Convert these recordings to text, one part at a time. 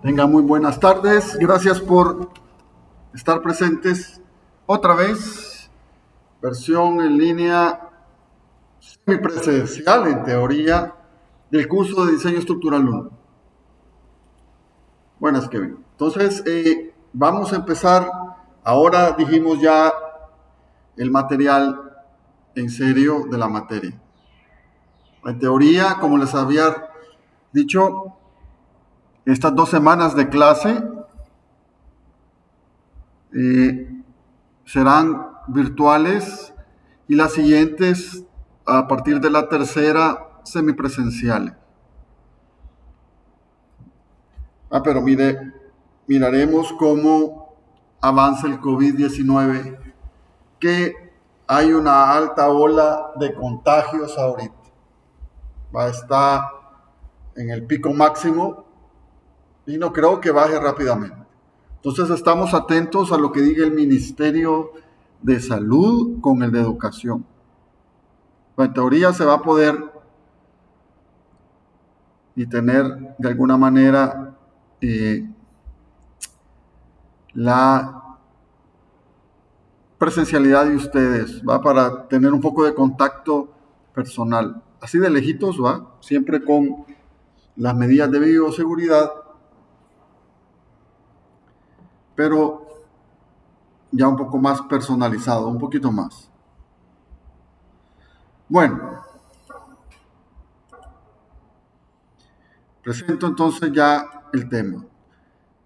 Tengan muy buenas tardes. Gracias por estar presentes otra vez. Versión en línea semipresencial, en teoría, del curso de Diseño Estructural 1. Buenas, Kevin. Entonces, vamos a empezar. Ahora dijimos ya el material en serio de la materia. En teoría, como les había dicho, estas 2 semanas de clase serán virtuales y las siguientes, a partir de la tercera, semipresenciales. Pero miraremos cómo avanza el COVID-19, que hay una alta ola de contagios ahorita. Va a estar en el pico máximo y no creo que baje rápidamente. Entonces estamos atentos a lo que diga el Ministerio de Salud con el de Educación. En teoría se va a poder y tener de alguna manera la presencialidad de ustedes, ¿va? Para tener un poco de contacto personal. Así de lejitos, ¿va? Siempre con las medidas de bioseguridad, pero ya un poco más personalizado, un poquito más. Bueno, presento entonces ya el tema.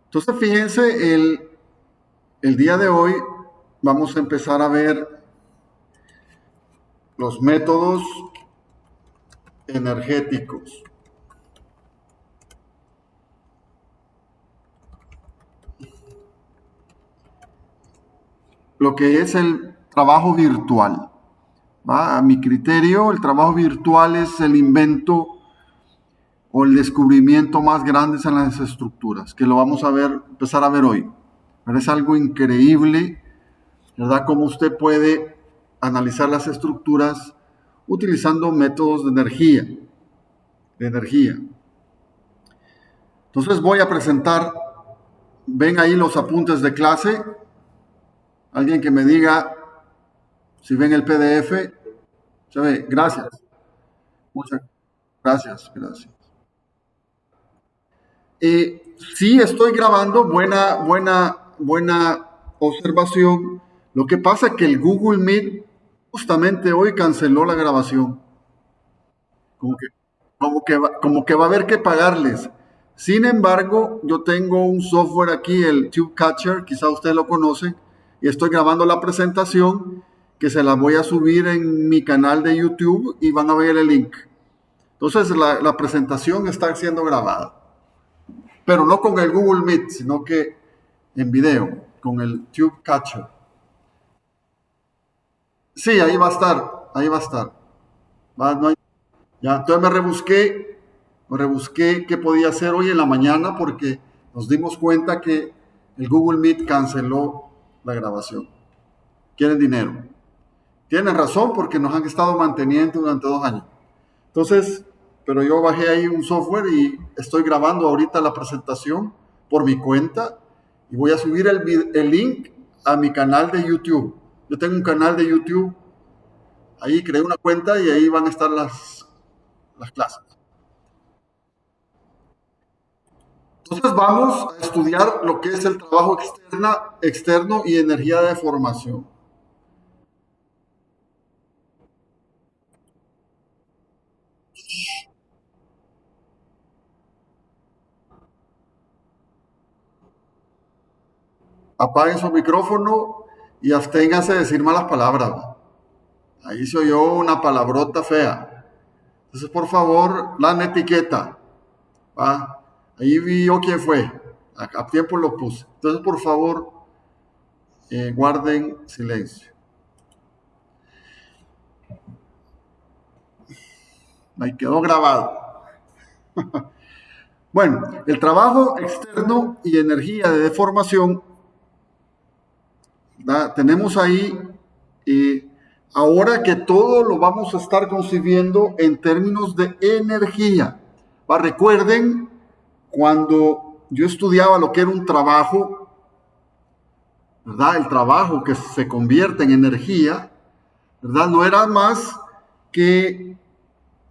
Entonces, fíjense, el día de hoy vamos a empezar a ver los métodos energéticos. Lo que es el trabajo virtual. ¿Va? A mi criterio, el trabajo virtual es el invento o el descubrimiento más grande en las estructuras, que lo vamos a empezar a ver hoy. Pero es algo increíble, ¿verdad? Cómo usted puede analizar las estructuras utilizando métodos de energía. Entonces voy a presentar, ven ahí los apuntes de clase. Alguien que me diga si ven el PDF. ¿Se ve? Gracias. Muchas gracias. Sí estoy grabando, buena observación. Lo que pasa es que el Google Meet justamente hoy canceló la grabación. Como que va a haber que pagarles. Sin embargo, yo tengo un software aquí, el TubeCatcher, quizá ustedes lo conocen, y estoy grabando la presentación que se la voy a subir en mi canal de YouTube y van a ver el link. Entonces la presentación está siendo grabada, pero no con el Google Meet, sino que en video, con el TubeCatcher. Sí, ahí va a estar. Ya, entonces me rebusqué qué podía hacer hoy en la mañana porque nos dimos cuenta que el Google Meet canceló la grabación. Quieren dinero. Tienen razón porque nos han estado manteniendo durante 2 años. Entonces, pero yo bajé ahí un software y estoy grabando ahorita la presentación por mi cuenta y voy a subir el link a mi canal de YouTube. Yo tengo un canal de YouTube, ahí creé una cuenta y ahí van a estar las clases. Entonces vamos a estudiar lo que es el trabajo externo y energía de formación. Apaguen su micrófono y absténganse de decir malas palabras. Ahí se oyó una palabrota fea. Entonces, por favor, la etiqueta. ¿Va? Ahí vi yo quién fue. A tiempo lo puse. Entonces, por favor, guarden silencio. Ahí quedó grabado. Bueno, el trabajo externo y energía de deformación. Tenemos ahí, ahora que todo lo vamos a estar concibiendo en términos de energía. Recuerden cuando yo estudiaba lo que era un trabajo, ¿verdad? El trabajo que se convierte en energía, ¿verdad? No era más que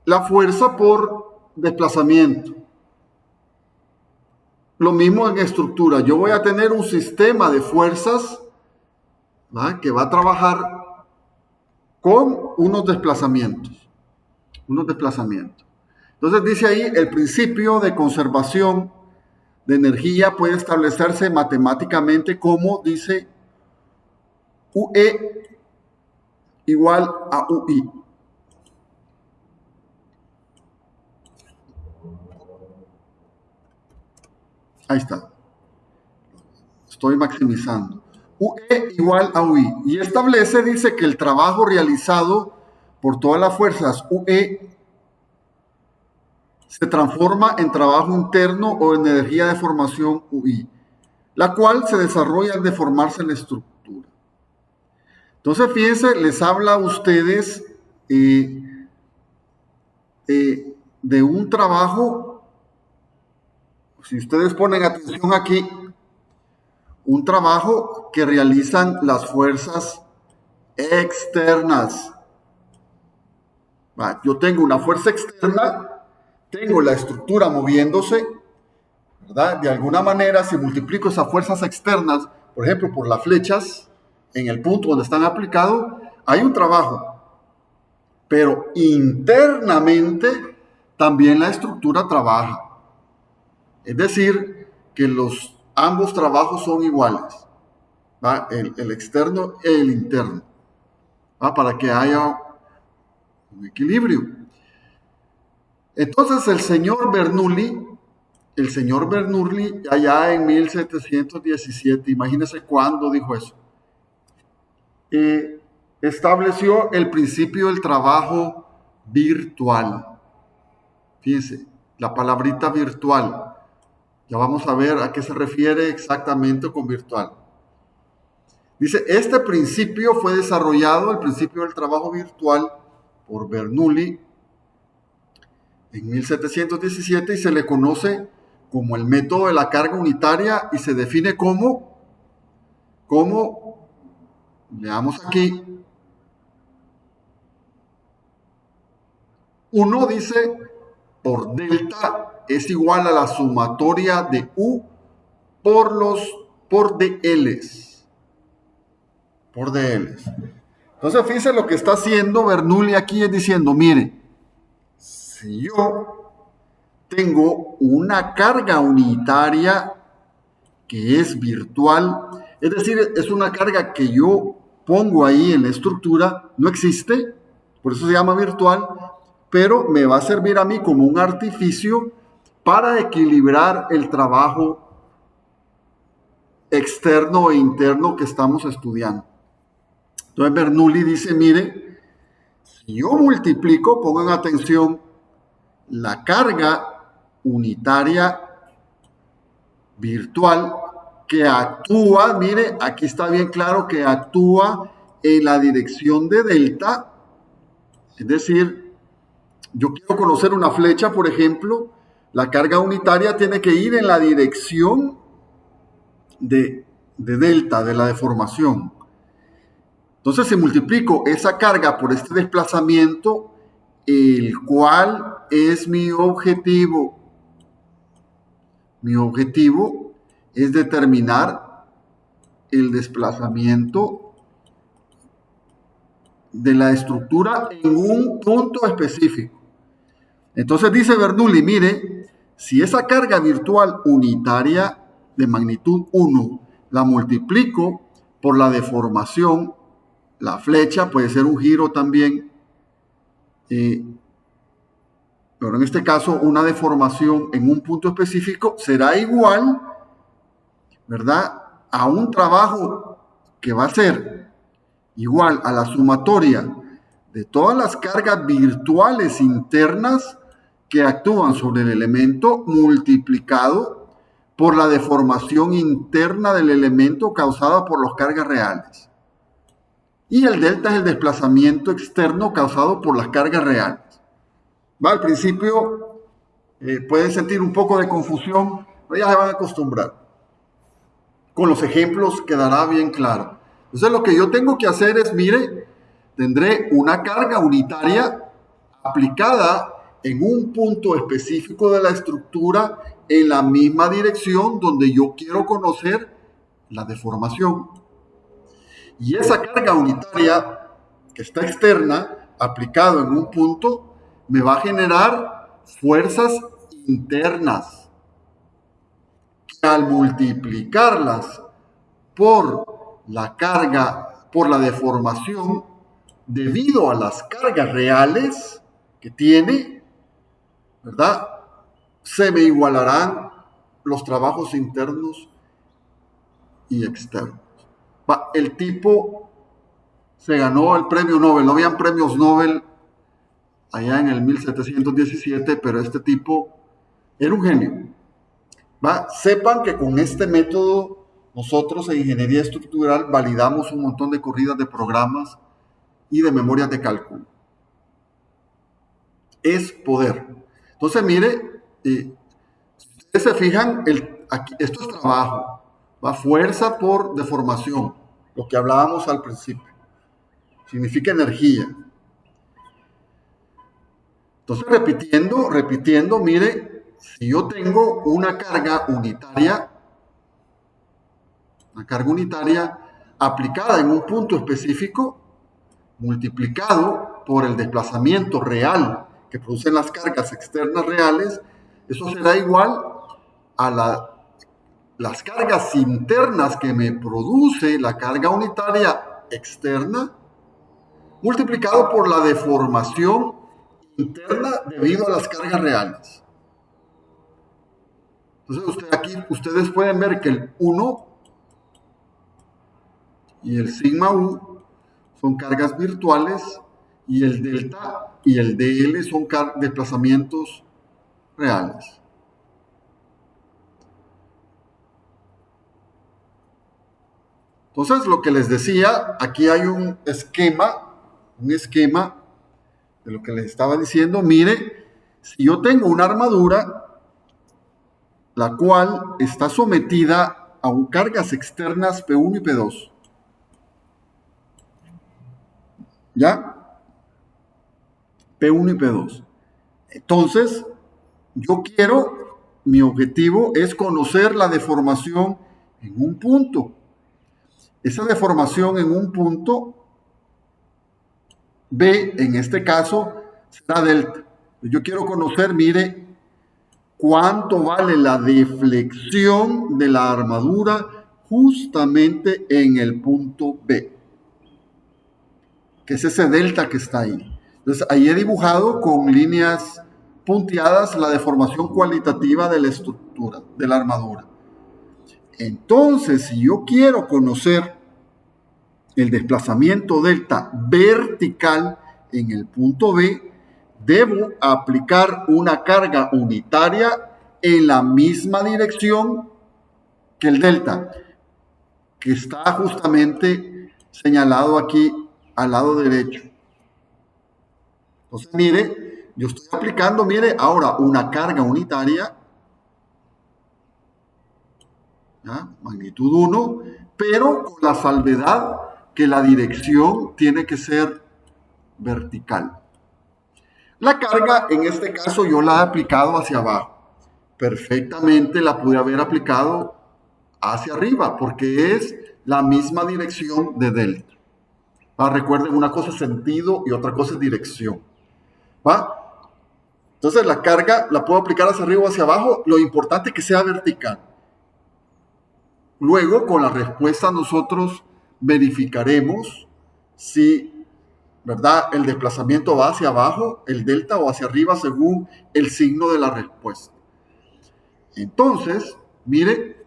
la fuerza por desplazamiento. Lo mismo en estructura. Yo voy a tener un sistema de fuerzas, ¿verdad?, que va a trabajar con unos desplazamientos. Entonces dice ahí, el principio de conservación de energía puede establecerse matemáticamente como, dice, UE igual a UI. Ahí está. Estoy maximizando. UE igual a UI. Y establece, dice, que el trabajo realizado por todas las fuerzas UE se transforma en trabajo interno o en energía de formación UI, la cual se desarrolla al deformarse la estructura. Entonces, fíjense, les habla a ustedes de un trabajo, si ustedes ponen atención aquí, un trabajo que realizan las fuerzas externas. Yo tengo una fuerza externa, tengo la estructura moviéndose, ¿verdad? De alguna manera, si multiplico esas fuerzas externas, por ejemplo, por las flechas, en el punto donde están aplicados, hay un trabajo. Pero internamente también la estructura trabaja. Es decir, que ambos trabajos son iguales, ¿va? El externo y el interno, ¿va? Para que haya un equilibrio. Entonces el señor Bernoulli, allá en 1717, imagínense cuándo dijo eso, estableció el principio del trabajo virtual. Fíjense, la palabrita virtual. Ya vamos a ver a qué se refiere exactamente con virtual. Dice, este principio fue desarrollado, el principio del trabajo virtual, por Bernoulli en 1717 y se le conoce como el método de la carga unitaria y se define como, veamos aquí, uno dice por delta es igual a la sumatoria de U por DLs. Entonces, fíjense lo que está haciendo Bernoulli aquí, es diciendo, mire, si yo tengo una carga unitaria que es virtual, es decir, es una carga que yo pongo ahí en la estructura, no existe, por eso se llama virtual, pero me va a servir a mí como un artificio para equilibrar el trabajo externo e interno que estamos estudiando. Entonces Bernoulli dice, mire, si yo multiplico, pongan atención, la carga unitaria virtual que actúa, mire, aquí está bien claro que actúa en la dirección de delta, es decir, yo quiero conocer una flecha, por ejemplo, la carga unitaria tiene que ir en la dirección de delta, de la deformación. Entonces, si multiplico esa carga por este desplazamiento, el cual es mi objetivo. Mi objetivo es determinar el desplazamiento de la estructura en un punto específico. Entonces dice Bernoulli, mire, si esa carga virtual unitaria de magnitud 1 la multiplico por la deformación, la flecha puede ser un giro también, pero en este caso una deformación en un punto específico será igual, ¿verdad?, a un trabajo que va a ser igual a la sumatoria de todas las cargas virtuales internas que actúan sobre el elemento multiplicado por la deformación interna del elemento causada por las cargas reales. Y el delta es el desplazamiento externo causado por las cargas reales. Al principio pueden sentir un poco de confusión, pero ya se van a acostumbrar. Con los ejemplos quedará bien claro. Entonces lo que yo tengo que hacer es, mire, tendré una carga unitaria aplicada en un punto específico de la estructura en la misma dirección donde yo quiero conocer la deformación. Y esa carga unitaria que está externa, aplicado en un punto, me va a generar fuerzas internas que al multiplicarlas por la carga, por la deformación, debido a las cargas reales que tiene, ¿verdad? Se me igualarán los trabajos internos y externos. El tipo se ganó el premio Nobel. No habían premios Nobel allá en el 1717, pero este tipo era un genio. Sepan que con este método nosotros en ingeniería estructural validamos un montón de corridas de programas y de memorias de cálculo. Es poder. Entonces, mire, si ustedes se fijan, aquí, esto es trabajo. Fuerza por deformación, lo que hablábamos al principio. Significa energía. Entonces, repitiendo, mire, si yo tengo una carga unitaria aplicada en un punto específico, multiplicado por el desplazamiento real que producen las cargas externas reales, eso será igual a las cargas internas que me produce la carga unitaria externa, multiplicado por la deformación interna debido a las cargas reales. Entonces aquí ustedes pueden ver que el 1 y el sigma U son cargas virtuales y el delta y el DL son desplazamientos reales. Entonces, lo que les decía, aquí hay un esquema de lo que les estaba diciendo. Mire, si yo tengo una armadura, la cual está sometida a cargas externas P1 y P2. ¿Ya? P1 y P2. Entonces, mi objetivo es conocer la deformación en un punto. Esa deformación en un punto B, en este caso, será delta. Yo quiero conocer, mire, cuánto vale la deflexión de la armadura justamente en el punto B, que es ese delta que está ahí. Entonces, ahí he dibujado con líneas punteadas la deformación cualitativa de la estructura, de la armadura. Entonces, si yo quiero conocer el desplazamiento delta vertical en el punto B, debo aplicar una carga unitaria en la misma dirección que el delta, que está justamente señalado aquí al lado derecho. Entonces, mire, yo estoy aplicando, mire, ahora una carga unitaria, ¿ya? Magnitud 1, pero con la salvedad que la dirección tiene que ser vertical. La carga, en este caso, yo la he aplicado hacia abajo. Perfectamente la pude haber aplicado hacia arriba, porque es la misma dirección de delta. Recuerden, una cosa es sentido y otra cosa es dirección. Entonces la carga la puedo aplicar hacia arriba o hacia abajo. Lo importante es que sea vertical. Luego, con la respuesta, nosotros verificaremos si, ¿verdad?, el desplazamiento va hacia abajo, el delta, o hacia arriba, según el signo de la respuesta. Entonces, mire,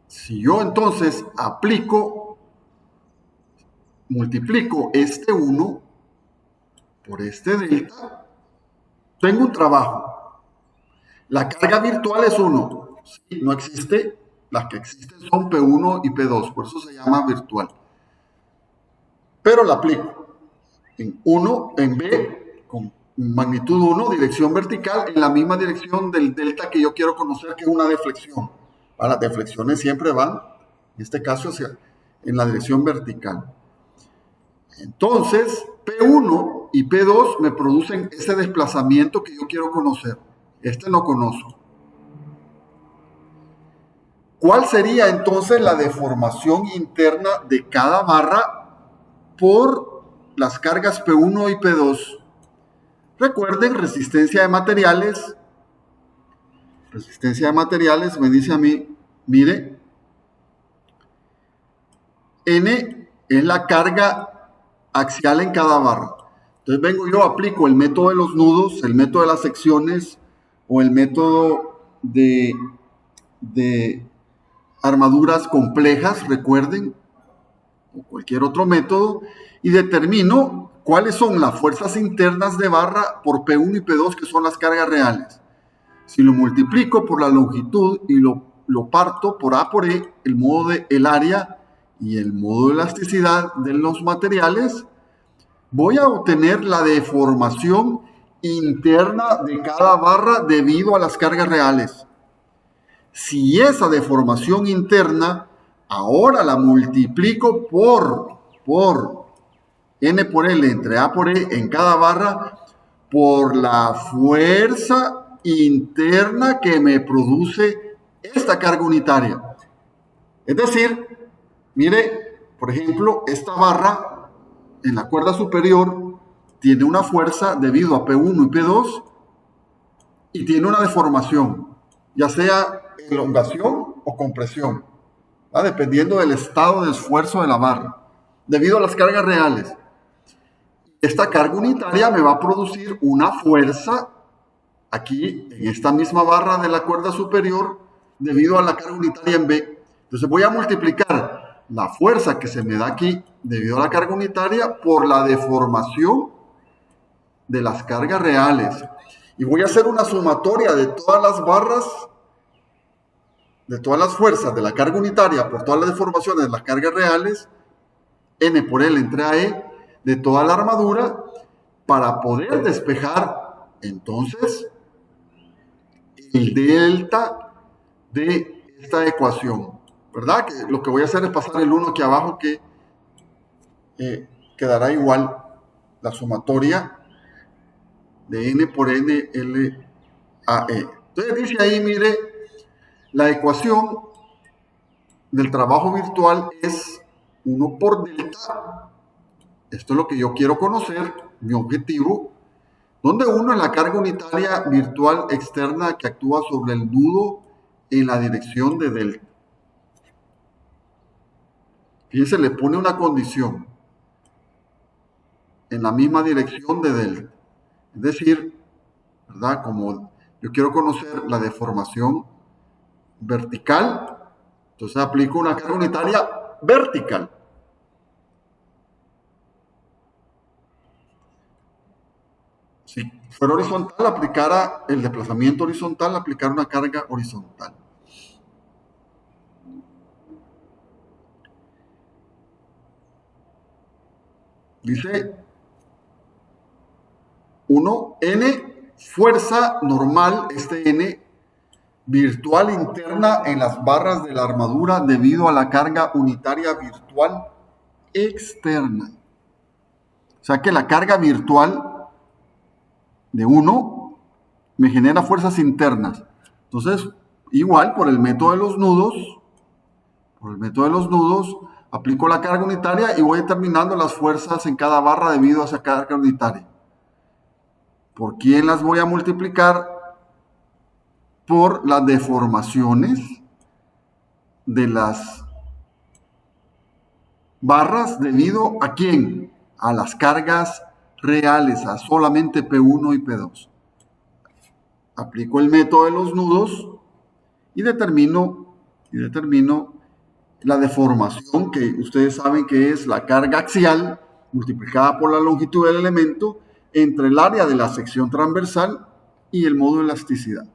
si yo entonces multiplico este 1 por este delta, tengo un trabajo. La carga virtual es 1. Sí, no existe. Las que existen son P1 y P2, por eso se llama virtual. Pero la aplico en B con magnitud 1, dirección vertical, en la misma dirección del delta que yo quiero conocer, que es una deflexión. Las deflexiones siempre van, en este caso, en la dirección vertical. Entonces, P1 y P2 me producen ese desplazamiento que yo quiero conocer. Este no conozco. ¿Cuál sería entonces la deformación interna de cada barra por las cargas P1 y P2? Recuerden, resistencia de materiales. Resistencia de materiales me dice a mí, mire, N es la carga axial en cada barra. Entonces vengo yo, aplico el método de los nudos, el método de las secciones o el método de armaduras complejas, recuerden, o cualquier otro método, y determino cuáles son las fuerzas internas de barra por P1 y P2, que son las cargas reales. Si lo multiplico por la longitud y lo parto por A por E, el modo de el área y el modo de elasticidad de los materiales, voy a obtener la deformación interna de cada barra debido a las cargas reales. Si esa deformación interna ahora la multiplico por N por L entre A por E en cada barra, por la fuerza interna que me produce esta carga unitaria. Es decir, mire, por ejemplo, esta barra en la cuerda superior tiene una fuerza debido a P1 y P2 y tiene una deformación, ya sea elongación o compresión, ¿va? Dependiendo del estado de esfuerzo de la barra, debido a las cargas reales. Esta carga unitaria me va a producir una fuerza aquí, en esta misma barra de la cuerda superior, debido a la carga unitaria en B. Entonces voy a multiplicar la fuerza que se me da aquí, debido a la carga unitaria, por la deformación de las cargas reales. Y voy a hacer una sumatoria de todas las barras, de todas las fuerzas de la carga unitaria por todas las deformaciones de las cargas reales, N por L entre AE, de toda la armadura, para poder despejar entonces el delta de esta ecuación, ¿verdad? Que lo que voy a hacer es pasar el 1 aquí abajo, que quedará igual la sumatoria de N por N L A E. Entonces dice ahí, mire, la ecuación del trabajo virtual es 1 por delta. Esto es lo que yo quiero conocer, mi objetivo, donde 1 es la carga unitaria virtual externa que actúa sobre el nudo en la dirección de delta. Fíjense, le pone una condición en la misma dirección de delta. Es decir, ¿verdad? Como yo quiero conocer la deformación vertical, entonces aplico una carga unitaria vertical. Si fuera horizontal, aplicara el desplazamiento horizontal, aplicar una carga horizontal. Dice 1, N, fuerza normal, este N, virtual interna en las barras de la armadura debido a la carga unitaria virtual externa. O sea que la carga virtual de 1 me genera fuerzas internas. Entonces, igual por el método de los nudos, aplico la carga unitaria y voy determinando las fuerzas en cada barra debido a esa carga unitaria. ¿Por quién las voy a multiplicar? Por las deformaciones de las barras debido a quién? A las cargas reales, a solamente P1 y P2. Aplico el método de los nudos y determino la deformación, que ustedes saben que es la carga axial multiplicada por la longitud del elemento entre el área de la sección transversal y el modo de elasticidad.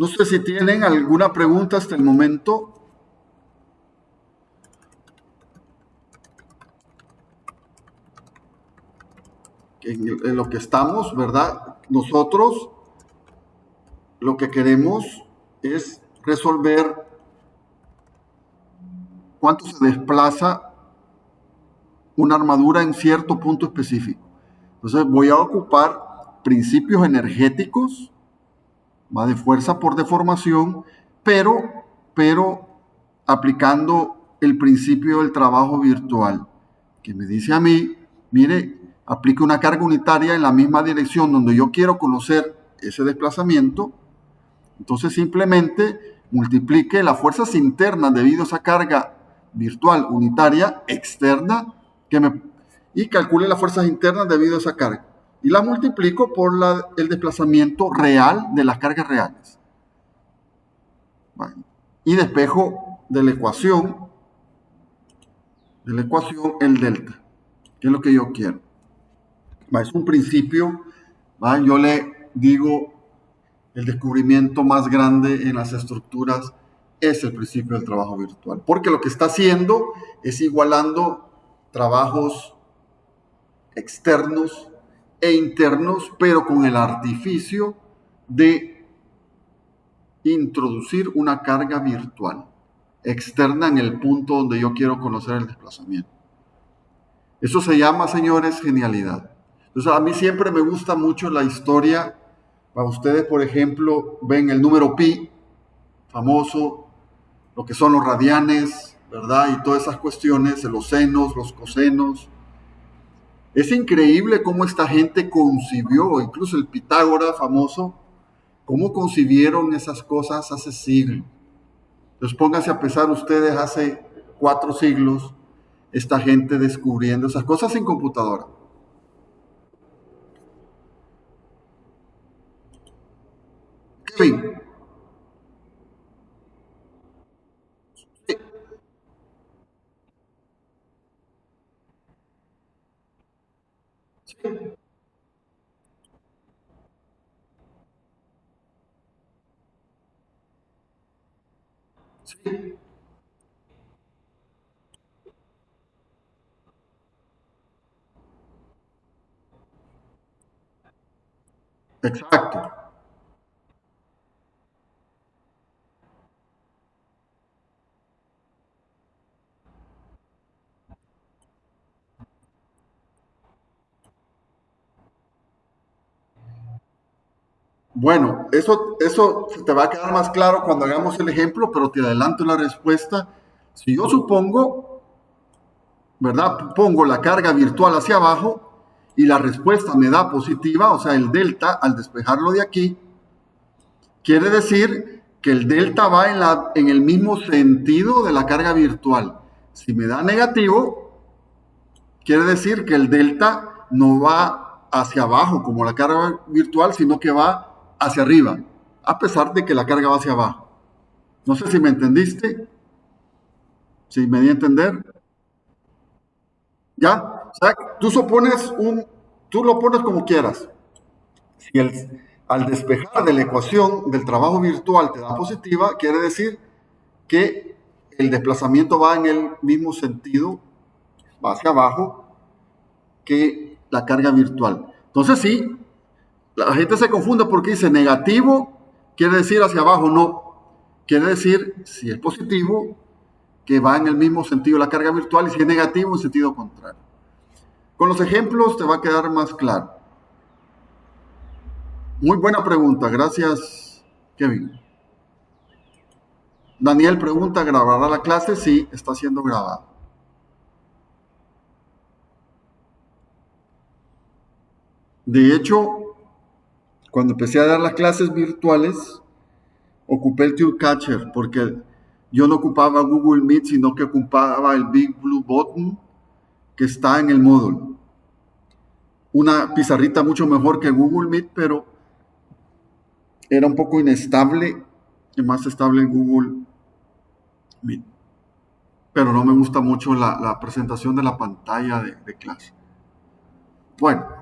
No sé si tienen alguna pregunta hasta el momento. En lo que estamos, ¿verdad? Nosotros lo que queremos es resolver cuánto se desplaza una armadura en cierto punto específico. Entonces voy a ocupar principios energéticos, va de fuerza por deformación, pero aplicando el principio del trabajo virtual, que me dice a mí, mire, aplique una carga unitaria en la misma dirección donde yo quiero conocer ese desplazamiento, entonces simplemente multiplique las fuerzas internas debido a esa carga virtual unitaria externa y calcule las fuerzas internas debido a esa carga. Y la multiplico por el desplazamiento real de las cargas reales. Bueno, y despejo de la ecuación el delta, que es lo que yo quiero. Es un principio, yo le digo, el descubrimiento más grande en las estructuras es el principio del trabajo virtual, porque lo que está haciendo es igualando trabajos externos e internos, pero con el artificio de introducir una carga virtual externa en el punto donde yo quiero conocer el desplazamiento. Eso se llama, señores, genialidad. Entonces, a mí siempre me gusta mucho la historia. Para ustedes, por ejemplo, ven el número pi, famoso, lo que son los radianes, ¿verdad? Y todas esas cuestiones, los senos, los cosenos. Es increíble cómo esta gente concibió, incluso el Pitágoras famoso, cómo concibieron esas cosas hace siglos. Entonces pónganse a pensar ustedes hace 4 siglos, esta gente descubriendo esas cosas sin computadora. Kevin. Sí, sí, exacto. Bueno, eso te va a quedar más claro cuando hagamos el ejemplo, pero te adelanto la respuesta. Si yo supongo, ¿verdad? Pongo la carga virtual hacia abajo y la respuesta me da positiva, o sea, el delta, al despejarlo de aquí, quiere decir que el delta va en el mismo sentido de la carga virtual. Si me da negativo, quiere decir que el delta no va hacia abajo como la carga virtual, sino que va hacia arriba, a pesar de que la carga va hacia abajo. No sé si me entendiste, si me di a entender. ¿Ya? O sea, tú lo pones como quieras. Si al despejar de la ecuación del trabajo virtual te da positiva, quiere decir que el desplazamiento va en el mismo sentido, va hacia abajo, que la carga virtual. Entonces sí, la gente se confunde porque dice negativo, quiere decir hacia abajo, no. Quiere decir, si es positivo, que va en el mismo sentido la carga virtual, y si es negativo, en sentido contrario. Con los ejemplos te va a quedar más claro. Muy buena pregunta, gracias, Kevin. Daniel pregunta, ¿grabará la clase? Sí, está siendo grabada. De hecho, cuando empecé a dar las clases virtuales, ocupé el TubeCatcher porque yo no ocupaba Google Meet, sino que ocupaba el Big Blue Button que está en el módulo. Una pizarrita mucho mejor que Google Meet, pero era un poco inestable y más estable en Google Meet. Pero no me gusta mucho la presentación de la pantalla de clase. Bueno,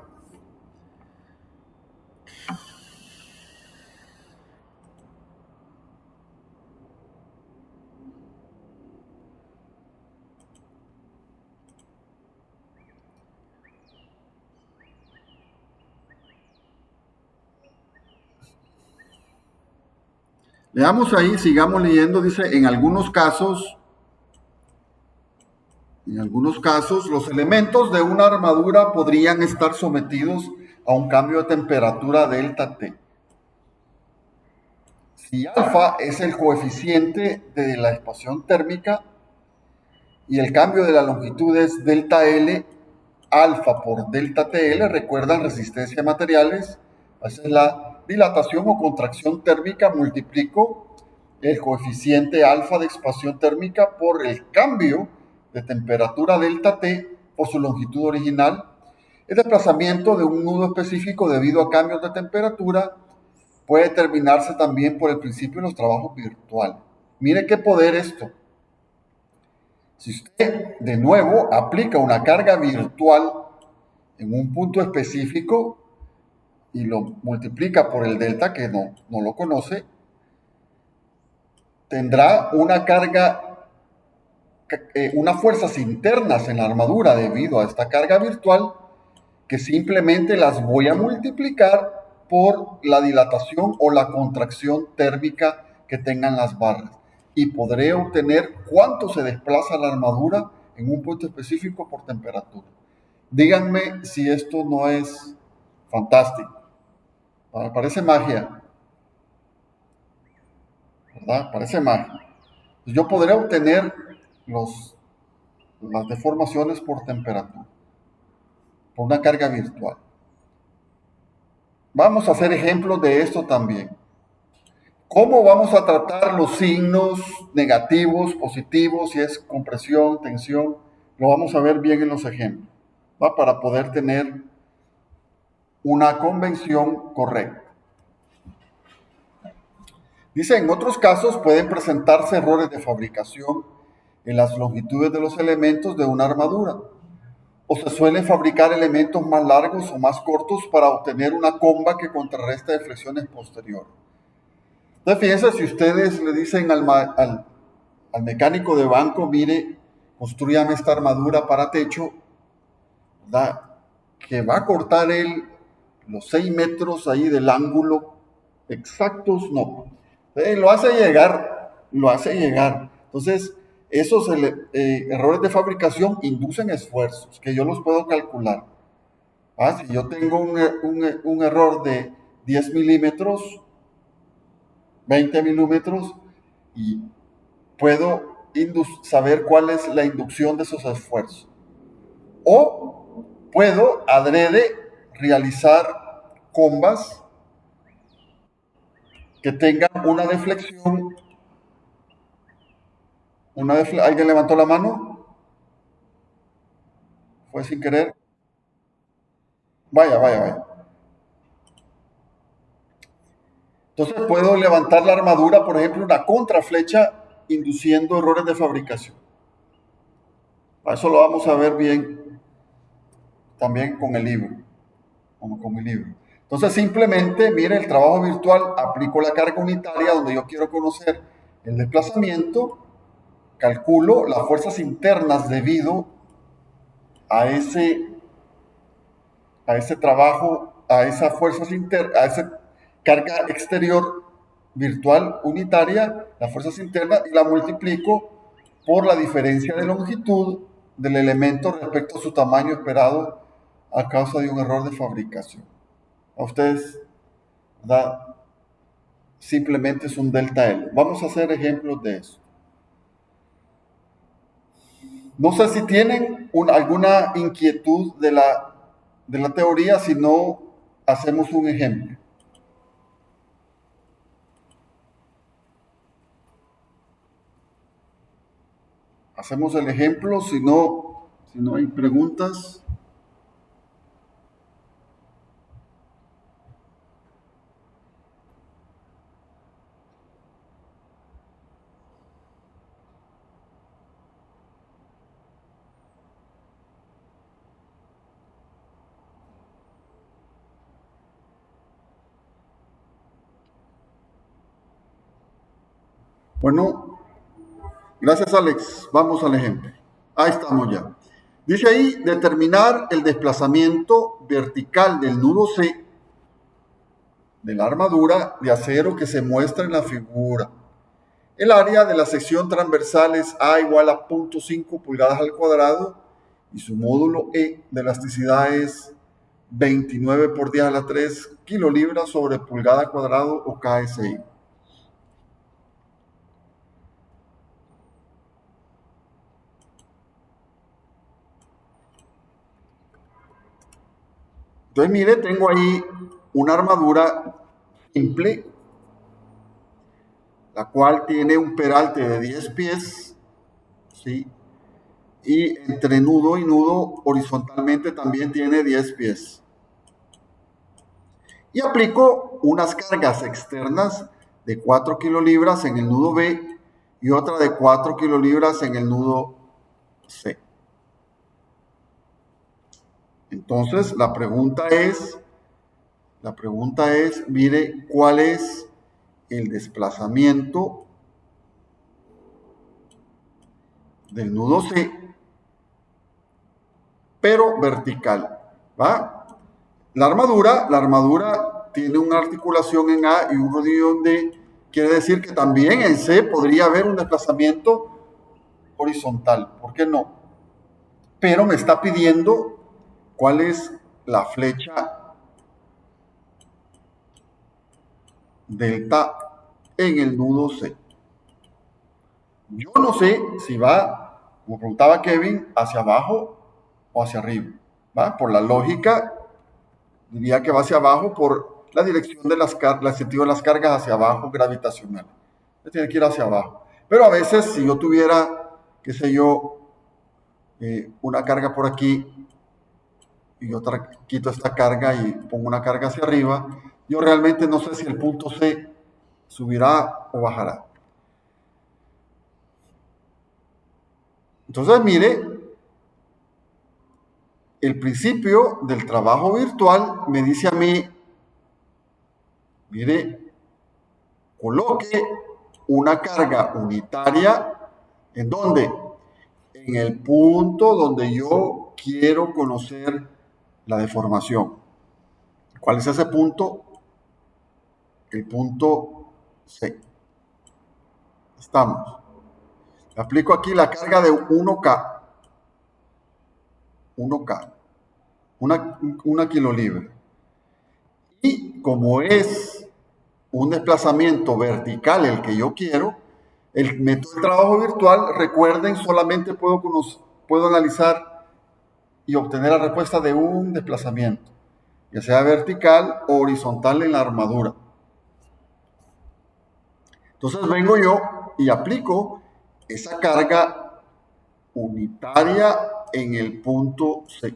Veamos ahí, sigamos leyendo, dice, en algunos casos, los elementos de una armadura podrían estar sometidos a un cambio de temperatura delta T. Si alfa es el coeficiente de la expansión térmica y el cambio de la longitud es delta L, alfa por delta TL, recuerdan resistencia de materiales, esa es la dilatación o contracción térmica, multiplico el coeficiente alfa de expansión térmica por el cambio de temperatura delta T por su longitud original. El desplazamiento de un nudo específico debido a cambios de temperatura puede determinarse también por el principio de los trabajos virtuales. Mire qué poder esto. Si usted de nuevo aplica una carga virtual en un punto específico y lo multiplica por el delta, que no lo conoce, tendrá una carga, unas fuerzas internas en la armadura debido a esta carga virtual que simplemente las voy a multiplicar por la dilatación o la contracción térmica que tengan las barras. Y podré obtener cuánto se desplaza la armadura en un punto específico por temperatura. Díganme si esto no es fantástico. Parece magia, ¿verdad? Parece magia. Yo podré obtener las deformaciones por temperatura, por una carga virtual. Vamos a hacer ejemplos de esto también. ¿Cómo vamos a tratar los signos negativos, positivos, si es compresión, tensión? Lo vamos a ver bien en los ejemplos, ¿va? Para poder tener una convención correcta. Dice, en otros casos pueden presentarse errores de fabricación en las longitudes de los elementos de una armadura. O se suelen fabricar elementos más largos o más cortos para obtener una comba que contrarreste deflexiones posteriores. Entonces, fíjense, si ustedes le dicen al mecánico de banco, mire, construyame esta armadura para techo, ¿verdad? Que va a cortar él los 6 metros ahí del ángulo exactos, no. Lo hace llegar. Entonces, esos errores de fabricación inducen esfuerzos que yo los puedo calcular. Si yo tengo un error de 10 milímetros, 20 milímetros, y puedo saber cuál es la inducción de esos esfuerzos. O puedo adrede realizar combas que tengan una deflexión. ¿Alguien levantó la mano? ¿Fue sin querer? Vaya. Entonces puedo levantar la armadura, por ejemplo, una contraflecha, induciendo errores de fabricación. Para eso lo vamos a ver bien también con el libro. Entonces simplemente, mire, el trabajo virtual, aplico la carga unitaria donde yo quiero conocer el desplazamiento, calculo las fuerzas internas debido a ese trabajo, a esas fuerzas internas, a esa carga exterior virtual unitaria, las fuerzas internas, y la multiplico por la diferencia de longitud del elemento respecto a su tamaño esperado a causa de un error de fabricación. A ustedes, ¿verdad? Simplemente es un delta L. Vamos a hacer ejemplos de eso. No sé si tienen alguna inquietud de la teoría, si no, hacemos un ejemplo. Hacemos el ejemplo, si no hay preguntas. Bueno, gracias Alex. Vamos al ejemplo. Ahí estamos ya. Dice ahí, determinar el desplazamiento vertical del nudo C de la armadura de acero que se muestra en la figura. El área de la sección transversal es A igual a 0.5 pulgadas al cuadrado y su módulo E de elasticidad es 29 por 10 a la 3 kilolibras sobre pulgada cuadrado o KSI. Entonces, mire, tengo ahí una armadura simple, la cual tiene un peralte de 10 pies, ¿sí? Y entre nudo y nudo horizontalmente también tiene 10 pies. Y aplico unas cargas externas de 4 kilolibras en el nudo B y otra de 4 kilolibras en el nudo C. Entonces, la pregunta es, mire, ¿cuál es el desplazamiento del nudo C, pero vertical? ¿Va? La armadura tiene una articulación en A y un rodillo en D, quiere decir que también en C podría haber un desplazamiento horizontal, ¿por qué no? Pero me está pidiendo cuál es la flecha delta en el nudo C. Yo no sé si va, como preguntaba Kevin, hacia abajo o hacia arriba. ¿Va? Por la lógica, diría que va hacia abajo por la dirección de el sentido de las cargas hacia abajo gravitacional. Tiene que ir hacia abajo. Pero a veces, si yo tuviera, qué sé yo, una carga por aquí y yo quito esta carga y pongo una carga hacia arriba, yo realmente no sé si el punto C subirá o bajará. Entonces, mire, el principio del trabajo virtual me dice a mí, mire, coloque una carga unitaria, ¿en dónde? En el punto donde yo quiero conocer la deformación. ¿Cuál es ese punto? El punto C. Estamos. Aplico aquí la carga de 1K. 1K. Una kilolibra. Y como es un desplazamiento vertical el que yo quiero, el método de trabajo virtual, recuerden, solamente puedo analizar y obtener la respuesta de un desplazamiento, ya sea vertical o horizontal en la armadura. Entonces vengo yo y aplico esa carga unitaria en el punto C.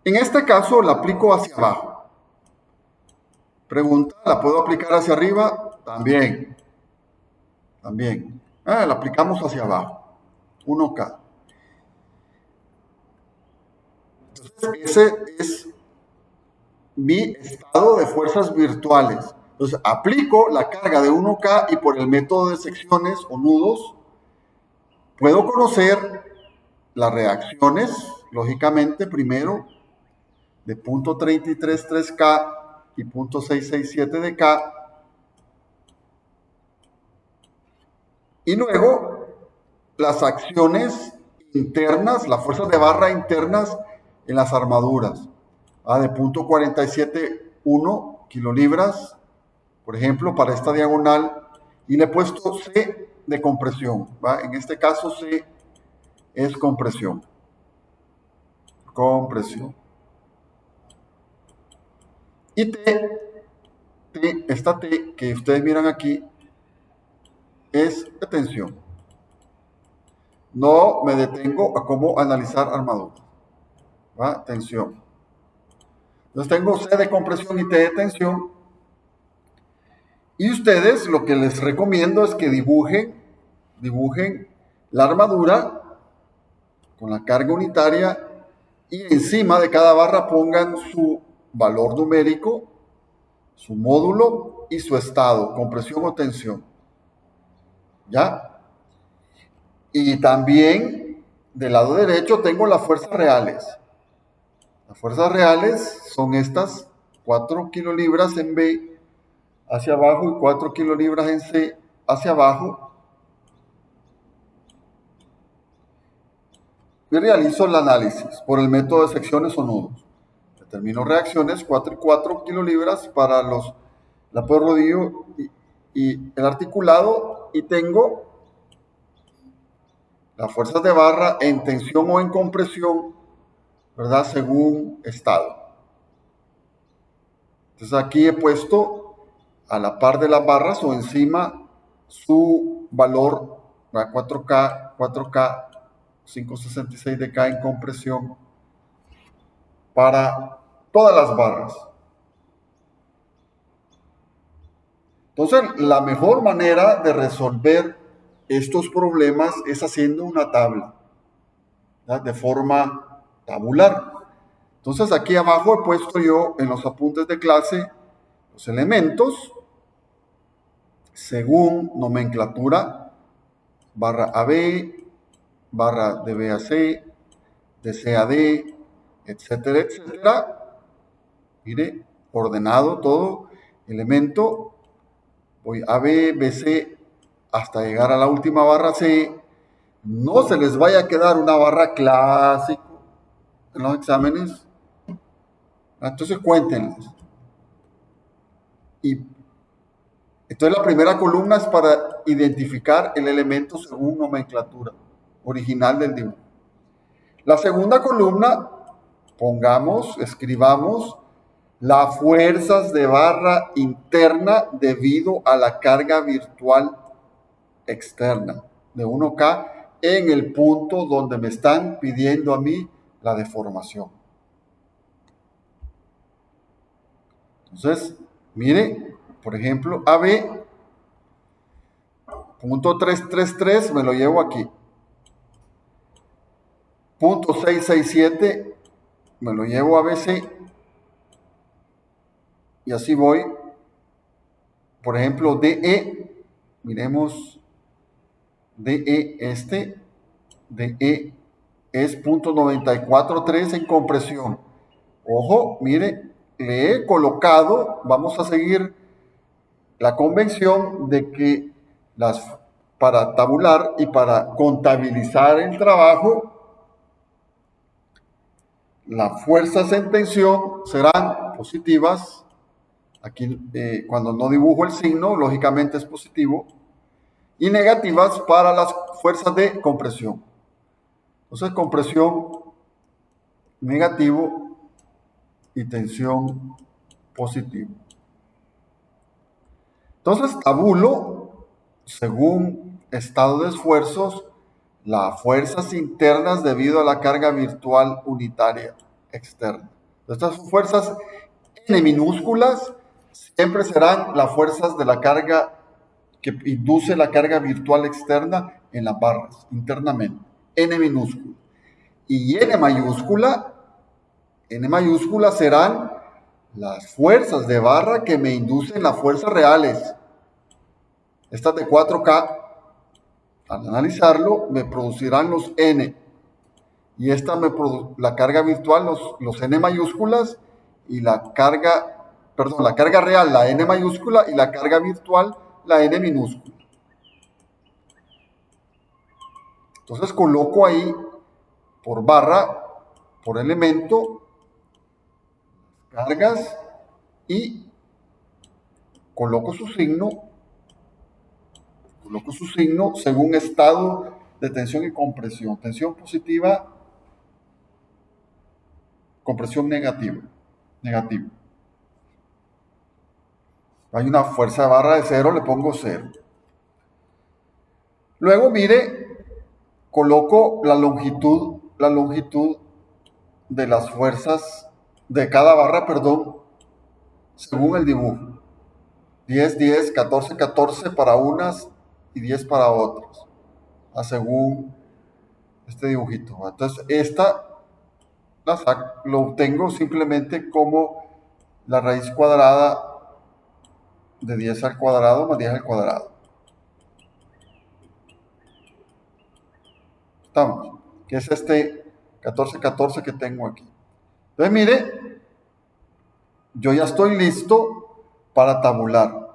En este caso la aplico hacia abajo. Pregunta, ¿la puedo aplicar hacia arriba? También. La aplicamos hacia abajo. 1K. Entonces, ese es mi estado de fuerzas virtuales. Entonces, aplico la carga de 1K y por el método de secciones o nudos, puedo conocer las reacciones, lógicamente, primero, de 0.333K y 0.667 de K, y luego las acciones internas, las fuerzas de barra internas en las armaduras, de 0.471 kilolibras, por ejemplo, para esta diagonal, y le he puesto C de compresión. ¿Va? En este caso C es compresión. Y esta T que ustedes miran aquí es de tensión. No me detengo a cómo analizar armadura. ¿Va? Tensión. Entonces tengo C de compresión y T de tensión. Y ustedes lo que les recomiendo es que dibujen la armadura con la carga unitaria y encima de cada barra pongan su valor numérico, su módulo y su estado, compresión o tensión. ¿Ya? Y también del lado derecho tengo las fuerzas reales. Las fuerzas reales son estas 4 kilolibras en B hacia abajo y 4 kilolibras en C hacia abajo. Y realizo el análisis por el método de secciones o nudos. Determino reacciones 4 y 4 kilolibras para la apoyo rodillo y el articulado, y tengo las fuerzas de barra en tensión o en compresión, ¿verdad? Según estado. Entonces aquí he puesto a la par de las barras o encima su valor, ¿verdad? 4K, 566 de K en compresión para todas las barras. Entonces, la mejor manera de resolver estos problemas es haciendo una tabla, ¿verdad? De forma tabular. Entonces, aquí abajo he puesto yo en los apuntes de clase los elementos según nomenclatura: barra AB, barra de B a C, de C a D, etcétera, etcétera. Mire, ordenado todo, elemento, voy a B, BC, hasta llegar a la última barra C. No se les vaya a quedar una barra clásico en los exámenes. Entonces cuéntenlos. Y entonces la primera columna es para identificar el elemento según nomenclatura original del dibujo. La segunda columna, escribamos las fuerzas de barra interna debido a la carga virtual externa de 1K en el punto donde me están pidiendo a mí la deformación. Entonces, mire, por ejemplo, AB, punto 333, me lo llevo aquí. Punto 667, me lo llevo a BC. Y así voy. Por ejemplo, DE, miremos, DE DE es punto 943 en compresión. Ojo, mire, le he colocado, vamos a seguir la convención de que para tabular y para contabilizar el trabajo, las fuerzas en tensión serán positivas. Aquí, cuando no dibujo el signo, lógicamente es positivo. Y negativas para las fuerzas de compresión. Entonces, compresión negativo y tensión positivo. Entonces, tabulo, según estado de esfuerzos, las fuerzas internas debido a la carga virtual unitaria externa. Estas fuerzas N minúsculas siempre serán las fuerzas de la carga que induce la carga virtual externa en las barras internamente. N minúscula. Y N mayúscula serán las fuerzas de barra que me inducen las fuerzas reales. Estas de 4K, al analizarlo, me producirán los N. Y la carga virtual, los N mayúsculas, y la carga real, la N mayúscula, y la carga virtual, la N minúscula. Entonces coloco ahí por barra, por elemento, cargas, y coloco su signo según estado de tensión y compresión. Tensión positiva, compresión negativa. Hay una fuerza de barra de 0, le pongo 0. Luego, mire, coloco la longitud de las fuerzas de cada barra, según el dibujo. 10, 10, 14, 14 para unas y 10 para otras, según este dibujito. Entonces, lo obtengo simplemente como la raíz cuadrada de 10 al cuadrado más 10 al cuadrado. Estamos, que es 14, 14 que tengo aquí. Entonces, mire, yo ya estoy listo para tabular.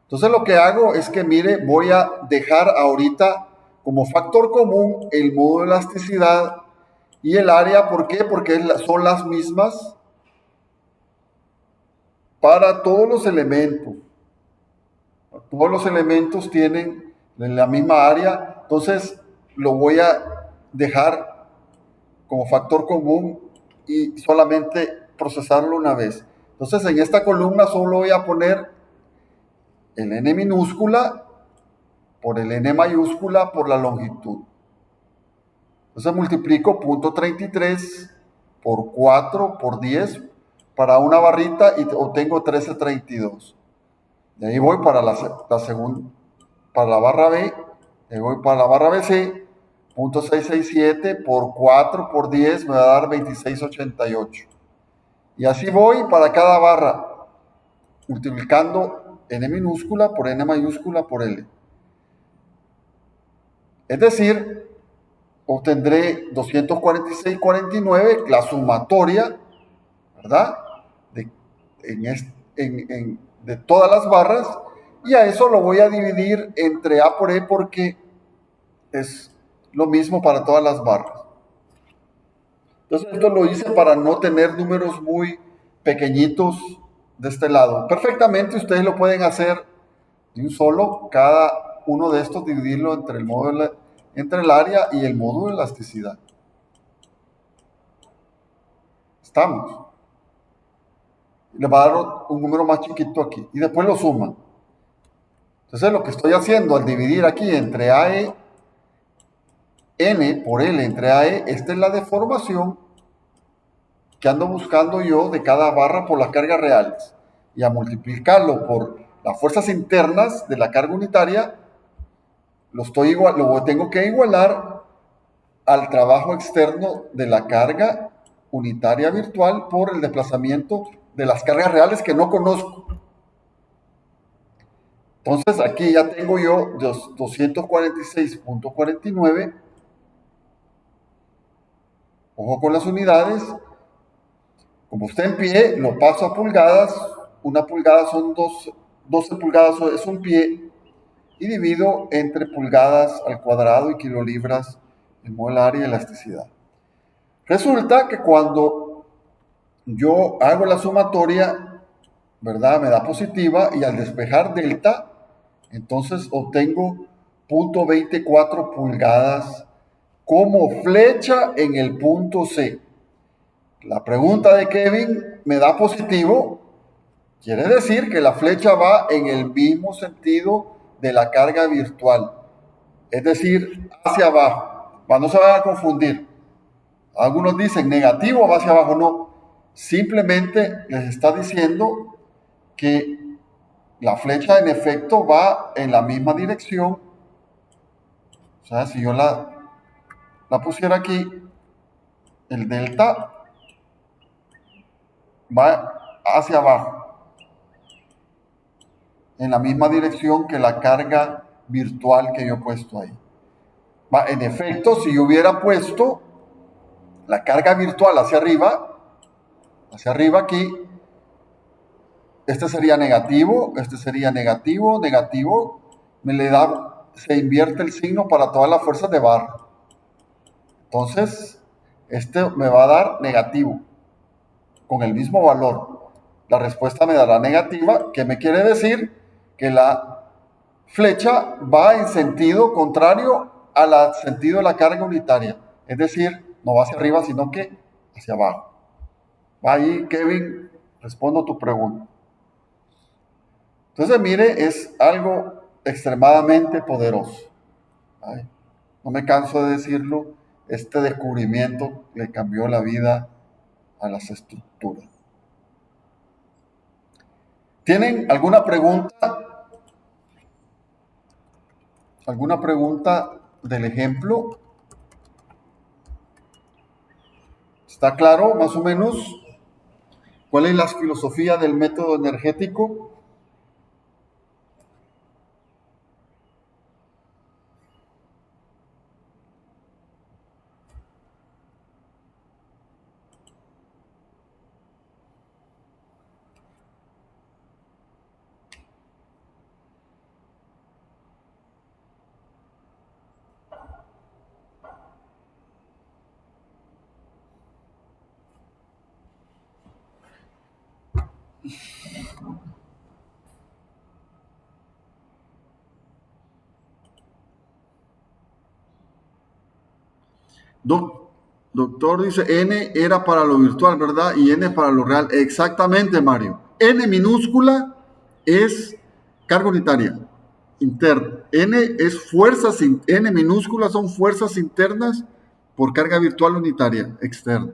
Entonces lo que hago es que, mire, voy a dejar ahorita como factor común el módulo de elasticidad y el área. ¿Por qué? Porque son las mismas para todos los elementos. Todos los elementos tienen la misma área, entonces lo voy a dejar como factor común y solamente procesarlo una vez. Entonces en esta columna solo voy a poner el n minúscula por el n mayúscula por la longitud. Entonces multiplico 0.33 por 4 por 10 para una barrita y obtengo 1332. De ahí voy para la segunda, para la barra B, de ahí voy para la barra BC, 0.667 por 4 por 10 me va a dar 2688. Y así voy para cada barra, multiplicando n minúscula por n mayúscula por L. Es decir, obtendré 246,49, la sumatoria, ¿verdad? De, de todas las barras, y a eso lo voy a dividir entre A por E porque es lo mismo para todas las barras. Entonces esto lo hice para no tener números muy pequeñitos de este lado. Perfectamente ustedes lo pueden hacer de un solo, cada uno de estos dividirlo entre el módulo, entre el área y el módulo de elasticidad. Estamos. Le va a dar un número más chiquito aquí y después lo suma. Entonces lo que estoy haciendo al dividir aquí entre AE, N por L entre AE, esta es la deformación que ando buscando yo de cada barra por las cargas reales. Y a multiplicarlo por las fuerzas internas de la carga unitaria, lo tengo que igualar al trabajo externo de la carga unitaria virtual por el desplazamiento de las cargas reales que no conozco. Entonces aquí ya tengo yo 246,49. Ojo con las unidades. Como está en pie, lo paso a pulgadas. Una pulgada son 12 pulgadas, es un pie. Y divido entre pulgadas al cuadrado y kilolibras en molar y elasticidad. Resulta que cuando yo hago la sumatoria, ¿verdad? Me da positiva y al despejar delta, entonces obtengo 0.24 pulgadas como flecha en el punto C. La pregunta de Kevin me da positivo, quiere decir que la flecha va en el mismo sentido de la carga virtual, es decir, hacia abajo. No se vayan a confundir. Algunos dicen negativo va hacia abajo, no. Simplemente les está diciendo que la flecha en efecto va en la misma dirección. O sea, si yo la pusiera aquí, el delta va hacia abajo, en la misma dirección que la carga virtual que yo he puesto ahí. En efecto, si yo hubiera puesto la carga virtual hacia arriba aquí, este sería negativo, negativo, se invierte el signo para todas las fuerzas de barra. Entonces, este me va a dar negativo, con el mismo valor. La respuesta me dará negativa, que me quiere decir que la flecha va en sentido contrario al sentido de la carga unitaria. Es decir, no va hacia arriba, sino que hacia abajo. Ahí, Kevin, respondo tu pregunta. Entonces, mire, es algo extremadamente poderoso. Ay, no me canso de decirlo, este descubrimiento le cambió la vida a las estructuras. ¿Tienen alguna pregunta? ¿Alguna pregunta del ejemplo? ¿Está claro más o menos cuál es la filosofía del método energético? Doc- Doctor dice, N era para lo virtual, ¿verdad? Y N para lo real. Exactamente, Mario. N minúscula es carga unitaria interna. N minúscula son fuerzas internas por carga virtual unitaria externa.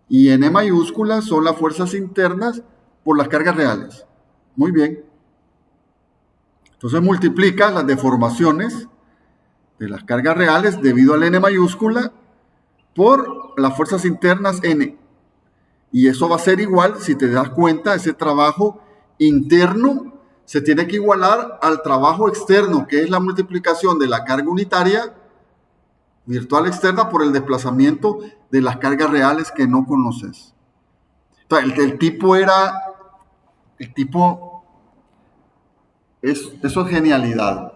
Y N mayúscula son las fuerzas internas por las cargas reales. Muy bien. Entonces multiplica las deformaciones de las cargas reales debido al N mayúscula por las fuerzas internas N. Y eso va a ser igual, si te das cuenta, ese trabajo interno se tiene que igualar al trabajo externo, que es la multiplicación de la carga unitaria virtual externa por el desplazamiento de las cargas reales que no conoces. Entonces, el tipo, eso es genialidad.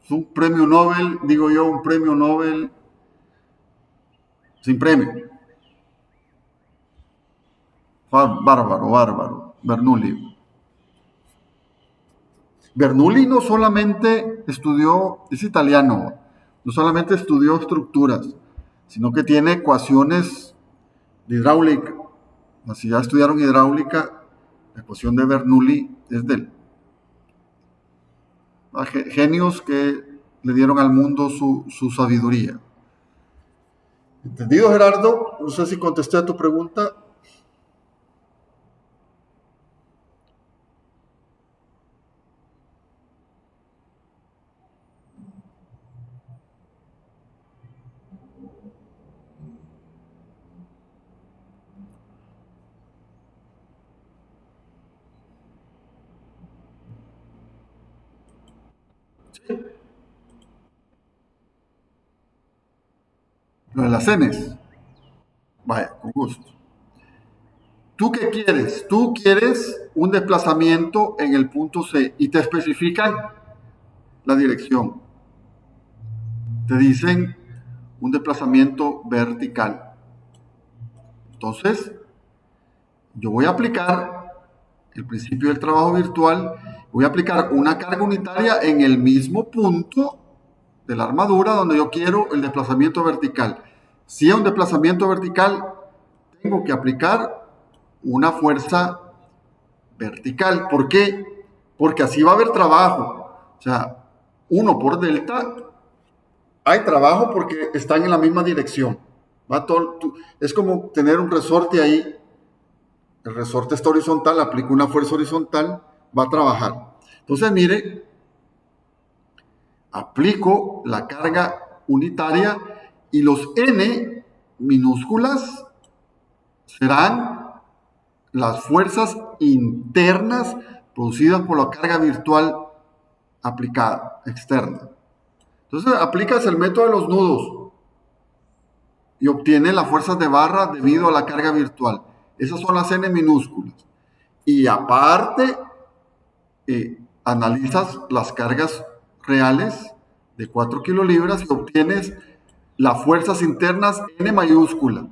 Es un premio Nobel, digo yo, un premio Nobel sin premio. Bárbaro, bárbaro. Bernoulli. Bernoulli no solamente estudió, es italiano, no solamente estudió estructuras, sino que tiene ecuaciones de hidráulica. Si ya estudiaron hidráulica, la ecuación de Bernoulli es de él. Genios que le dieron al mundo su sabiduría. ¿Entendido, Gerardo? No sé si contesté a tu pregunta. Lo de las Ns. Vaya, con gusto. ¿Tú qué quieres? Tú quieres un desplazamiento en el punto C y te especifican la dirección. Te dicen un desplazamiento vertical. Entonces, yo voy a aplicar el principio del trabajo virtual, voy a aplicar una carga unitaria en el mismo punto de la armadura donde yo quiero el desplazamiento vertical. Si es un desplazamiento vertical, tengo que aplicar una fuerza vertical. ¿Por qué? Porque así va a haber trabajo. O sea, 1 por delta, hay trabajo porque están en la misma dirección. Es como tener un resorte ahí. El resorte está horizontal, aplico una fuerza horizontal, va a trabajar. Entonces, mire, aplico la carga unitaria y los N minúsculas serán las fuerzas internas producidas por la carga virtual aplicada, externa. Entonces aplicas el método de los nudos y obtienes las fuerzas de barra debido a la carga virtual. Esas son las N minúsculas. Y aparte, analizas las cargas reales de 4 kilolibras y obtienes las fuerzas internas N mayúscula.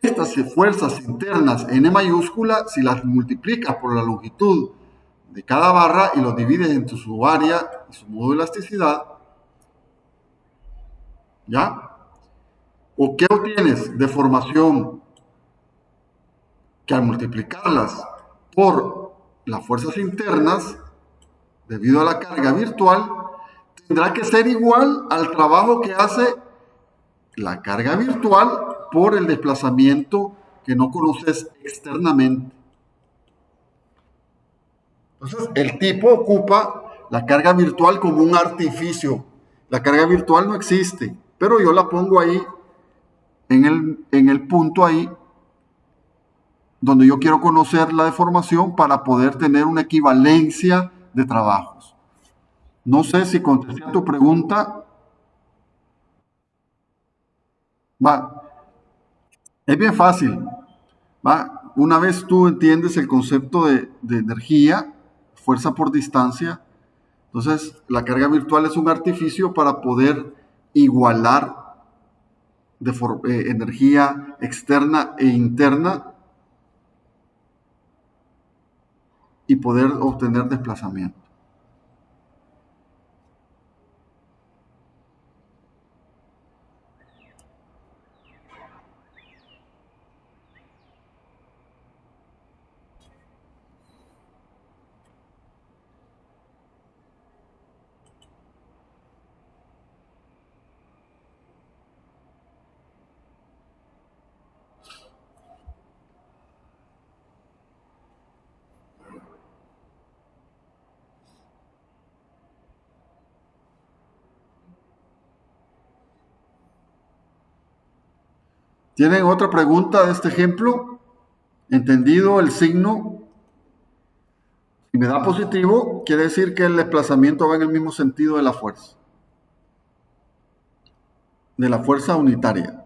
Estas fuerzas internas N mayúscula, si las multiplicas por la longitud de cada barra y los divides entre su área y su modo de elasticidad, ¿ya? ¿O qué obtienes? Deformación, que al multiplicarlas por las fuerzas internas, debido a la carga virtual, tendrá que ser igual al trabajo que hace la carga virtual por el desplazamiento que no conoces externamente. Entonces, el tipo ocupa la carga virtual como un artificio. La carga virtual no existe, pero yo la pongo ahí, en el punto ahí, donde yo quiero conocer la deformación para poder tener una equivalencia de trabajos. No sé si contesté a tu pregunta. Va, es bien fácil. Va, una vez tú entiendes el concepto de energía, fuerza por distancia, entonces la carga virtual es un artificio para poder igualar energía externa e interna y poder obtener desplazamiento. ¿Tienen otra pregunta de este ejemplo? ¿Entendido el signo? Si me da positivo, quiere decir que el desplazamiento va en el mismo sentido de la fuerza unitaria.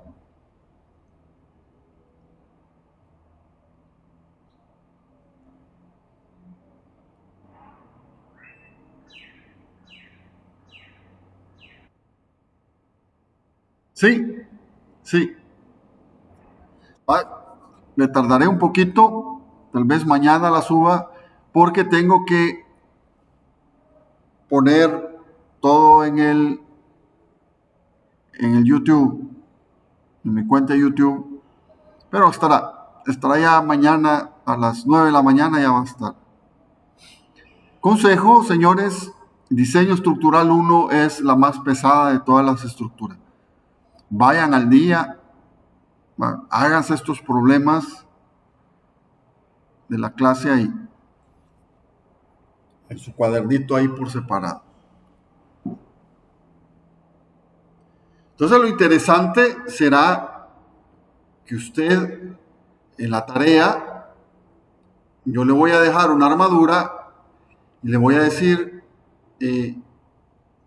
Sí, sí. Me tardaré un poquito, tal vez mañana la suba, porque tengo que poner todo en el YouTube, en mi cuenta de YouTube, pero estará ya mañana a las 9 de la mañana, ya va a estar. Consejo, señores, diseño estructural 1 es la más pesada de todas las estructuras. Vayan al día, háganse estos problemas de la clase ahí, en su cuadernito ahí por separado. Entonces lo interesante será que usted en la tarea, yo le voy a dejar una armadura y le voy a decir,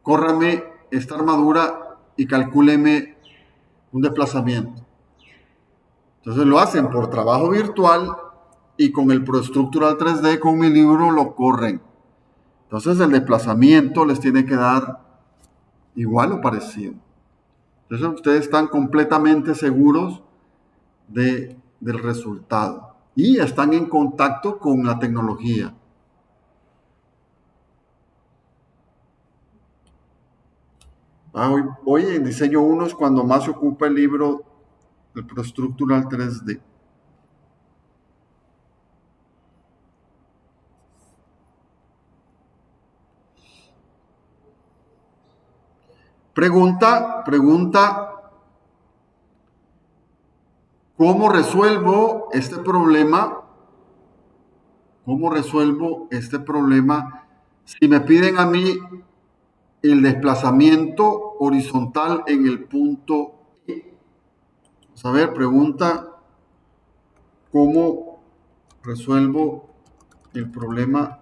córrame esta armadura y calcúleme un desplazamiento. Entonces lo hacen por trabajo virtual y con el ProStructural 3D, con mi libro, lo corren. Entonces el desplazamiento les tiene que dar igual o parecido. Entonces ustedes están completamente seguros del resultado y están en contacto con la tecnología. Hoy en diseño 1 es cuando más se ocupa el libro del ProStructural 3D. Pregunta, ¿cómo resuelvo este problema? ¿Cómo resuelvo este problema si me piden a mí el desplazamiento horizontal en el punto E? Vamos a ver, pregunta, ¿cómo resuelvo el problema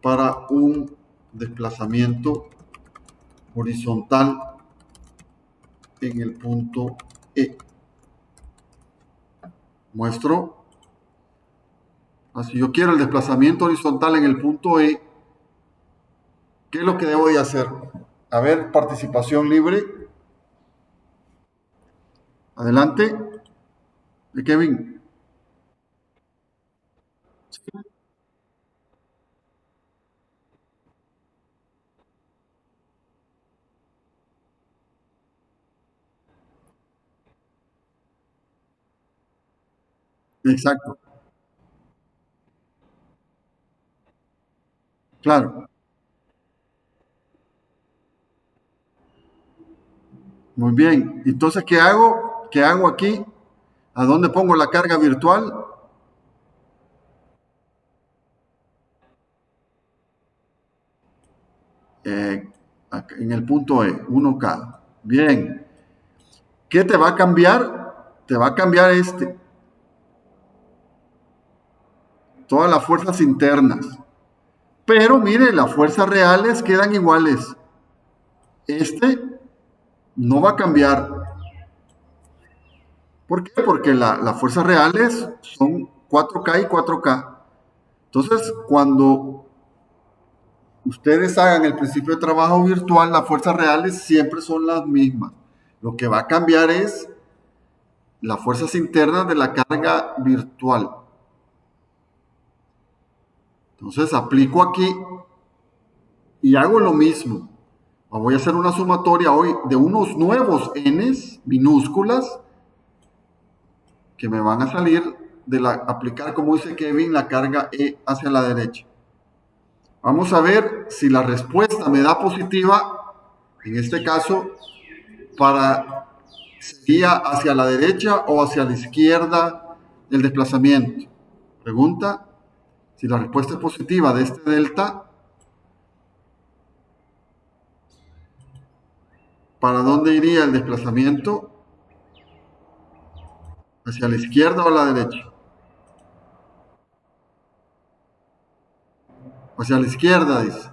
para un desplazamiento horizontal en el punto E? Muestro. Si yo quiero el desplazamiento horizontal en el punto E, ¿qué es lo que debo de hacer? A ver, participación libre. Adelante. Kevin. Exacto. Claro. Muy bien. Entonces, ¿qué hago? ¿Qué hago aquí? ¿A dónde pongo la carga virtual? Eh, en el punto E, 1K. Bien. ¿Qué te va a cambiar? Te va a cambiar todas las fuerzas internas. Pero mire, las fuerzas reales quedan iguales. Este no va a cambiar. ¿Por qué? Porque las fuerzas reales son 4K y 4K. Entonces, cuando ustedes hagan el principio de trabajo virtual, las fuerzas reales siempre son las mismas. Lo que va a cambiar es las fuerzas internas de la carga virtual. Entonces aplico aquí y hago lo mismo. Voy a hacer una sumatoria hoy de unos nuevos n's minúsculas que me van a salir de aplicar, como dice Kevin, la carga E hacia la derecha. Vamos a ver si la respuesta me da positiva. En este caso, sería hacia la derecha o hacia la izquierda el desplazamiento. Pregunta, si la respuesta es positiva de este delta, ¿para dónde iría el desplazamiento? ¿Hacia la izquierda o a la derecha? Hacia la izquierda, dice.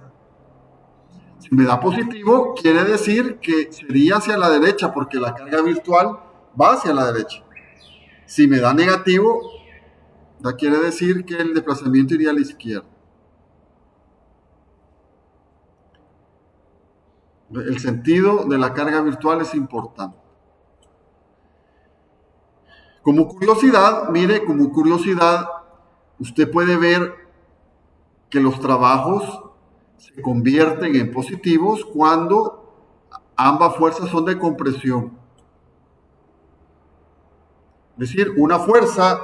Si me da positivo, quiere decir que sería hacia la derecha, porque la carga virtual va hacia la derecha. Si me da negativo, quiere decir que el desplazamiento iría a la izquierda. El sentido de la carga virtual es importante. Como curiosidad, mire, como curiosidad, usted puede ver que los trabajos se convierten en positivos cuando ambas fuerzas son de compresión. Es decir, una fuerza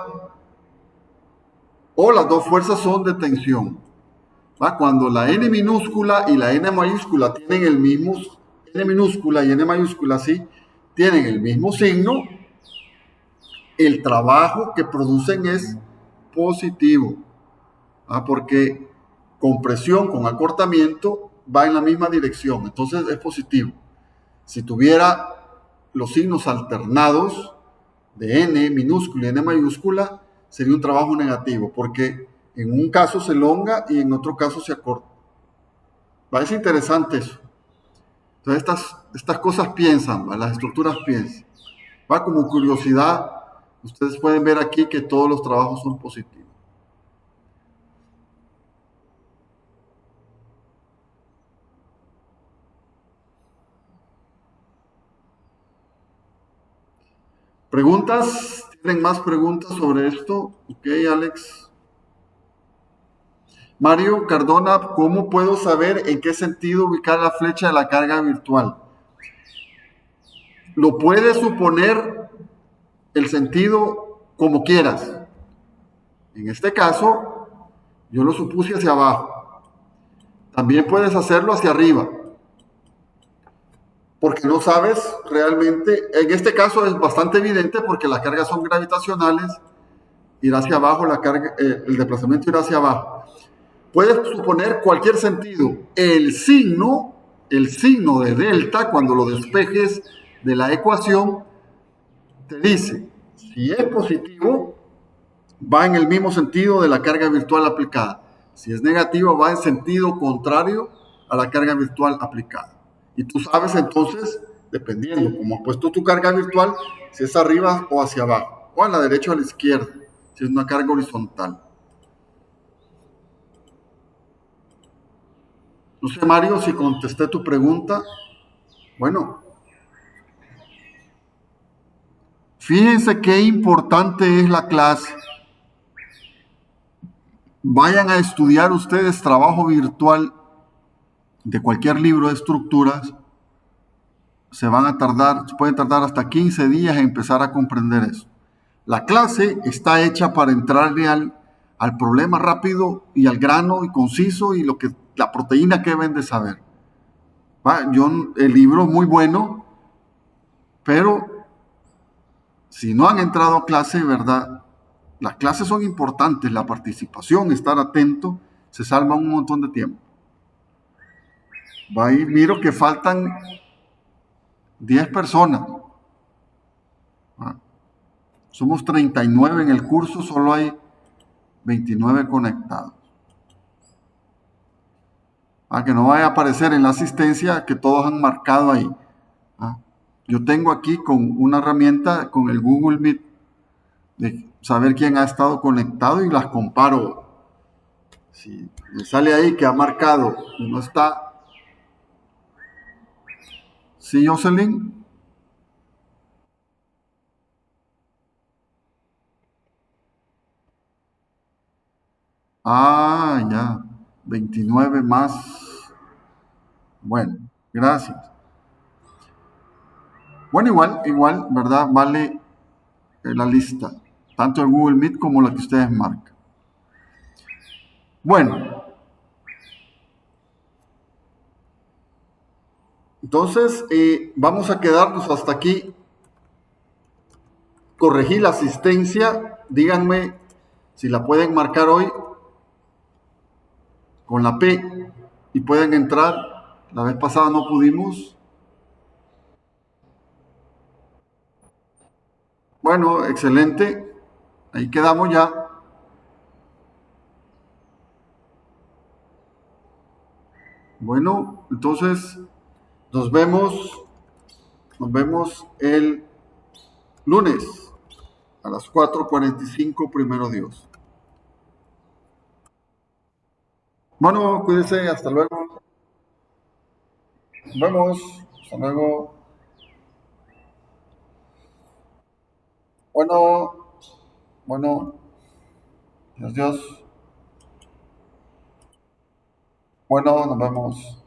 o las dos fuerzas son de tensión. ¿Va? Cuando la n minúscula y la n mayúscula tienen el mismo, n minúscula y n mayúscula sí, tienen el mismo signo, el trabajo que producen es positivo. ¿Va? Porque compresión con acortamiento va en la misma dirección, entonces es positivo. Si tuviera los signos alternados de n minúscula y n mayúscula, sería un trabajo negativo, porque en un caso se elonga y en otro caso se acorta. ¿Va? Es interesante eso. Entonces estas cosas piensan, ¿va? Las estructuras piensan. ¿Va? Como curiosidad, ustedes pueden ver aquí que todos los trabajos son positivos. ¿Preguntas? ¿Tienen más preguntas sobre esto? Ok, Alex. Mario Cardona, ¿cómo puedo saber en qué sentido ubicar la flecha de la carga virtual? Lo puedes suponer el sentido como quieras. En este caso, yo lo supuse hacia abajo. También puedes hacerlo hacia arriba, porque no sabes realmente. En este caso es bastante evidente porque las cargas son gravitacionales, irá hacia abajo, el desplazamiento irá hacia abajo. Puedes suponer cualquier sentido. El signo de delta, cuando lo despejes de la ecuación, te dice, si es positivo, va en el mismo sentido de la carga virtual aplicada. Si es negativo, va en sentido contrario a la carga virtual aplicada. Y tú sabes entonces, dependiendo cómo has puesto tu carga virtual, si es arriba o hacia abajo, o a la derecha o a la izquierda, si es una carga horizontal. No sé, Mario, si contesté tu pregunta. Bueno, fíjense qué importante es la clase. Vayan a estudiar ustedes trabajo virtual de cualquier libro de estructuras. Se pueden tardar hasta 15 días en empezar a comprender eso. La clase está hecha para entrarle al problema rápido y al grano y conciso y la proteína que deben de saber. El libro es muy bueno, pero si no han entrado a clase, ¿verdad? Las clases son importantes, la participación, estar atento, se salva un montón de tiempo. Miro que faltan 10 personas. Somos 39 en el curso, solo hay 29 conectados. Que no vaya a aparecer en la asistencia que todos han marcado ahí. Yo tengo aquí con una herramienta, con el Google Meet, de saber quién ha estado conectado y las comparo. Si me sale ahí que ha marcado y no está. ¿Sí, Jocelyn? Ya. 29 más. Bueno, gracias. Bueno, igual, ¿verdad? Vale la lista, tanto el Google Meet como la que ustedes marcan. Bueno, entonces vamos a quedarnos hasta aquí. Corregí la asistencia, díganme si la pueden marcar hoy con la P y pueden entrar. La vez pasada no pudimos. Bueno, excelente. Ahí quedamos ya. Bueno, entonces nos vemos el lunes a las 4:45, primero Dios. Bueno, cuídense, hasta luego. Nos vemos, hasta luego. Bueno, bueno, Dios, Dios. Bueno, nos vemos.